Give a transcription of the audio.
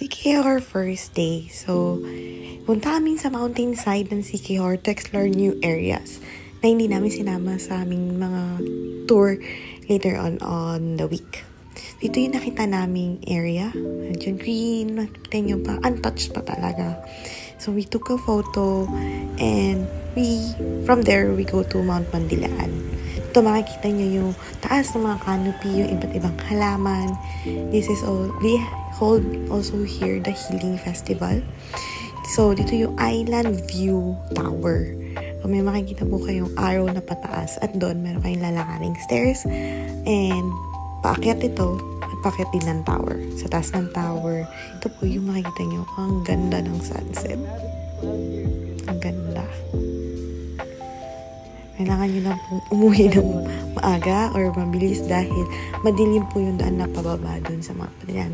Sikihor first day. So, punta kami sa mountainside ng Sikihor to explore new areas na hindi namin sinama sa aming mga tour later on the week. Dito yung nakita naming area. Yung green, nakita nyo pa, untouched pa talaga. So, we took a photo and from there, we go to Mount Mandilaan. Ito makikita nyo yung taas ng mga canopy, yung iba't ibang halaman. This is all, we hold also here the Healing Festival. So, dito yung Island View Tower. So, may makikita po kayong arrow na pataas at doon meron kayong lalakaring stairs and paakyat ito at paakyat din ng tower. Sa taas ng tower, ito po yung makikita nyo. Ang ganda ng sunset. Ang ganda. Kailangan nyo lang pong umuwi ng maaga or mabilis dahil madilim po yung daan na pababa dun sa mga palian.